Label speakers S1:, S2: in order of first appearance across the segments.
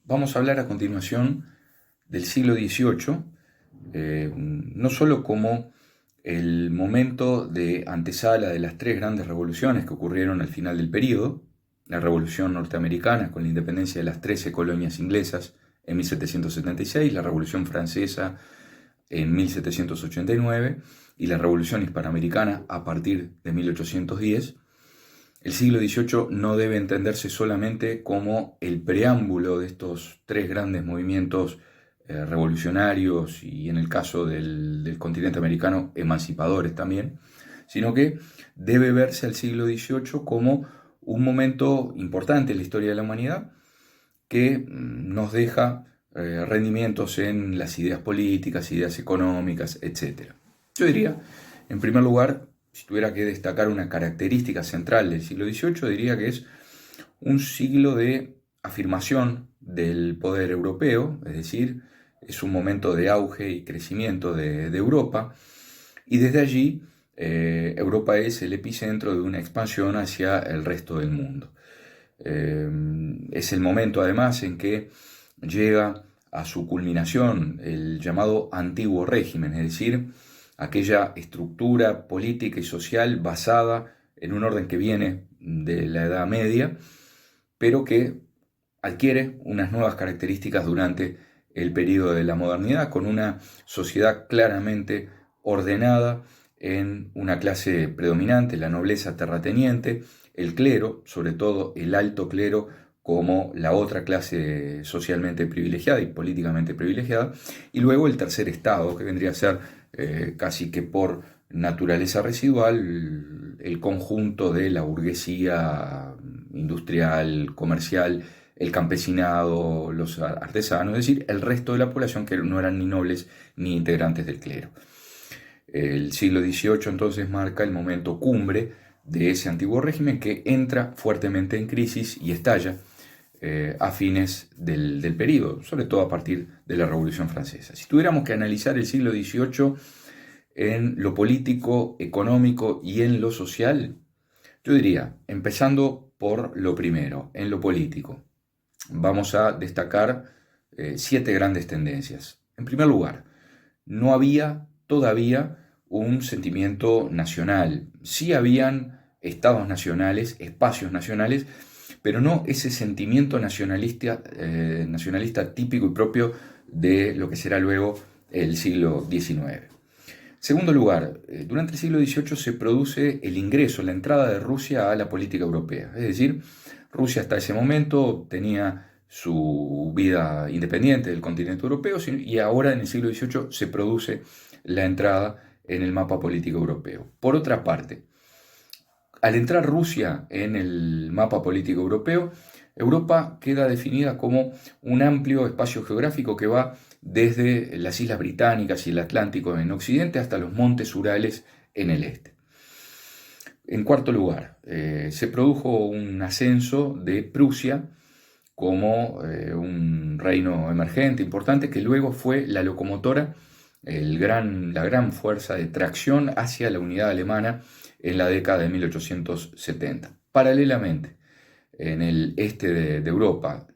S1: Vamos a hablar a continuación del siglo XVIII, no solo como el momento de antesala de las tres grandes revoluciones que ocurrieron al final del período, la Revolución Norteamericana con la independencia de las 13 colonias inglesas en 1776, la Revolución Francesa en 1789 y la Revolución Hispanoamericana a partir de 1810. El siglo XVIII no debe entenderse solamente como el preámbulo de estos tres grandes movimientos revolucionarios y, en el caso del continente americano, emancipadores también, sino que debe verse al siglo XVIII como un momento importante en la historia de la humanidad que nos deja rendimientos en las ideas políticas, ideas económicas, etc. Yo diría, en primer lugar, si tuviera que destacar una característica central del siglo XVIII, diría que es un siglo de afirmación del poder europeo, es decir, es un momento de auge y crecimiento de Europa, y desde allí Europa es el epicentro de una expansión hacia el resto del mundo. Es el momento además en que llega a su culminación el llamado antiguo régimen, es decir, aquella estructura política y social basada en un orden que viene de la Edad Media, pero que adquiere unas nuevas características durante el periodo de la modernidad, con una sociedad claramente ordenada en una clase predominante, la nobleza terrateniente, el clero, sobre todo el alto clero, como la otra clase socialmente privilegiada y políticamente privilegiada, y luego el tercer estado, que vendría a ser casi que por naturaleza residual el conjunto de la burguesía industrial, comercial, el campesinado, los artesanos, es decir, el resto de la población que no eran ni nobles ni integrantes del clero. El siglo XVIII entonces marca el momento cumbre de ese antiguo régimen que entra fuertemente en crisis y estalla a fines del periodo, sobre todo a partir de la Revolución Francesa. Si tuviéramos que analizar el siglo XVIII en lo político, económico y en lo social, yo diría, empezando por lo primero, en lo político, vamos a destacar 7 grandes tendencias. En primer lugar, no había todavía un sentimiento nacional. Sí habían estados nacionales, espacios nacionales, pero no ese sentimiento nacionalista típico y propio de lo que será luego el siglo XIX. Segundo lugar, durante el siglo XVIII se produce el ingreso, la entrada de Rusia a la política europea. Es decir, Rusia hasta ese momento tenía su vida independiente del continente europeo y ahora en el siglo XVIII se produce la entrada en el mapa político europeo. Por otra parte, al entrar Rusia en el mapa político europeo, Europa queda definida como un amplio espacio geográfico que va desde las Islas Británicas y el Atlántico en occidente hasta los montes Urales en el este. En cuarto lugar, se produjo un ascenso de Prusia como un reino emergente, importante, que luego fue la locomotora, la gran fuerza de tracción hacia la unidad alemana en la década de 1870. Paralelamente, en el este de Europa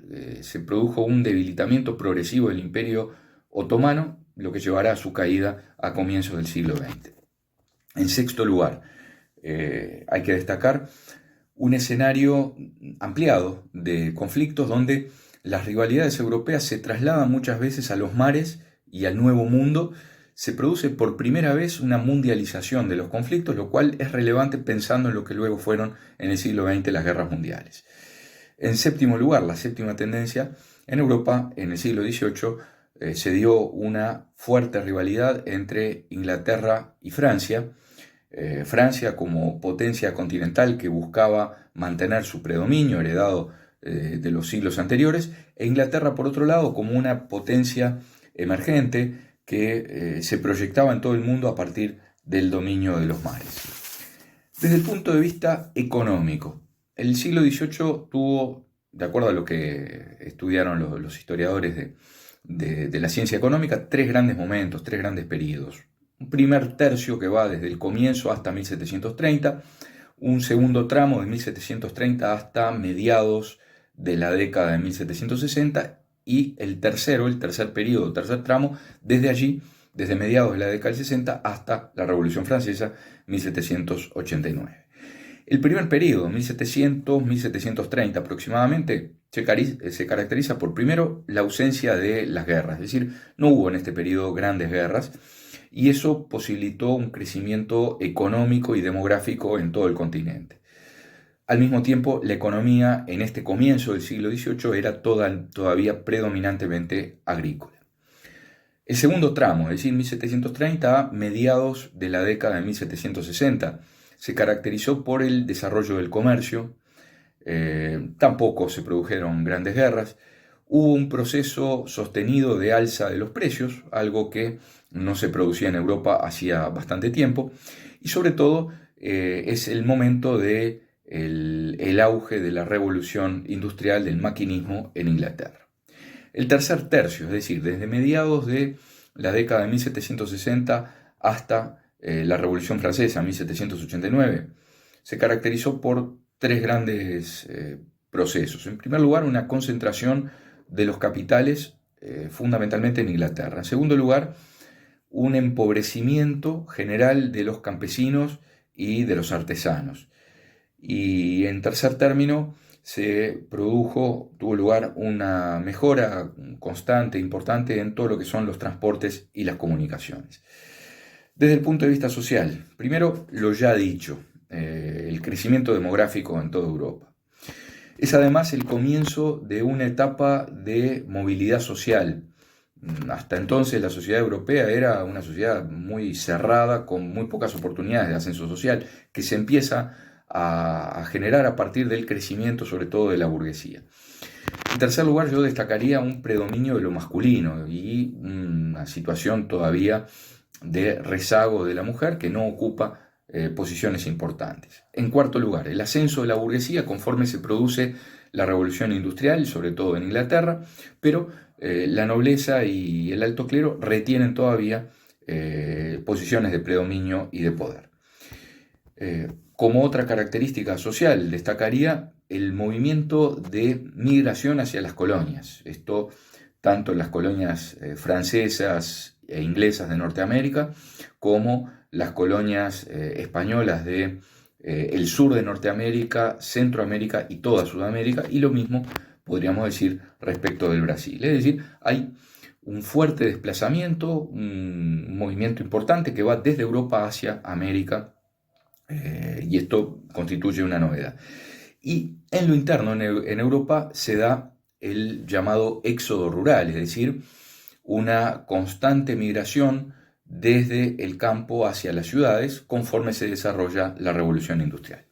S1: se produjo un debilitamiento progresivo del Imperio Otomano, lo que llevará a su caída a comienzos del siglo XX. En sexto lugar, hay que destacar un escenario ampliado de conflictos donde las rivalidades europeas se trasladan muchas veces a los mares y al Nuevo Mundo. Se produce por primera vez una mundialización de los conflictos, lo cual es relevante pensando en lo que luego fueron en el siglo XX las guerras mundiales. En séptimo lugar, la séptima tendencia, en Europa en el siglo XVIII se dio una fuerte rivalidad entre Inglaterra y Francia. Francia como potencia continental que buscaba mantener su predominio heredado de los siglos anteriores, e Inglaterra por otro lado como una potencia emergente que se proyectaba en todo el mundo a partir del dominio de los mares. Desde el punto de vista económico, el siglo XVIII tuvo, de acuerdo a lo que estudiaron los historiadores de la ciencia económica, 3 grandes momentos, 3 grandes periodos. Un primer tercio que va desde el comienzo hasta 1730, un segundo tramo de 1730 hasta mediados de la década de 1760 y el tercer periodo, tercer tramo, desde allí, desde mediados de la década del 60 hasta la Revolución Francesa, 1789. El primer periodo, 1700-1730 aproximadamente, se caracteriza por, primero, la ausencia de las guerras, es decir, no hubo en este periodo grandes guerras, y eso posibilitó un crecimiento económico y demográfico en todo el continente. Al mismo tiempo, la economía en este comienzo del siglo XVIII era todavía predominantemente agrícola. El segundo tramo, es decir, 1730 a mediados de la década de 1760, se caracterizó por el desarrollo del comercio, tampoco se produjeron grandes guerras, hubo un proceso sostenido de alza de los precios, algo que no se producía en Europa hacía bastante tiempo, y sobre todo es el momento de el auge de la revolución industrial del maquinismo en Inglaterra. El tercer tercio, es decir, desde mediados de la década de 1760 hasta la Revolución Francesa, 1789, se caracterizó por tres grandes procesos. En primer lugar, una concentración de los capitales fundamentalmente en Inglaterra. En segundo lugar, un empobrecimiento general de los campesinos y de los artesanos. Y en tercer término, tuvo lugar una mejora constante, importante en todo lo que son los transportes y las comunicaciones. Desde el punto de vista social, primero lo ya dicho, el crecimiento demográfico en toda Europa. Es además el comienzo de una etapa de movilidad social. Hasta entonces la sociedad europea era una sociedad muy cerrada, con muy pocas oportunidades de ascenso social, que se empieza a generar a partir del crecimiento, sobre todo de la burguesía. En tercer lugar, yo destacaría un predominio de lo masculino y una situación todavía de rezago de la mujer que no ocupa posiciones importantes. En cuarto lugar, el ascenso de la burguesía conforme se produce la revolución industrial, sobre todo en Inglaterra, pero la nobleza y el alto clero retienen todavía posiciones de predominio y de poder. Como otra característica social, destacaría el movimiento de migración hacia las colonias. Esto tanto en las colonias francesas e inglesas de Norteamérica, como las colonias españolas de el sur de Norteamérica, Centroamérica y toda Sudamérica, y lo mismo podríamos decir respecto del Brasil. Es decir, hay un fuerte desplazamiento, un movimiento importante que va desde Europa hacia América, y esto constituye una novedad. Y en lo interno, en Europa, se da el llamado éxodo rural, es decir, una constante migración desde el campo hacia las ciudades conforme se desarrolla la revolución industrial.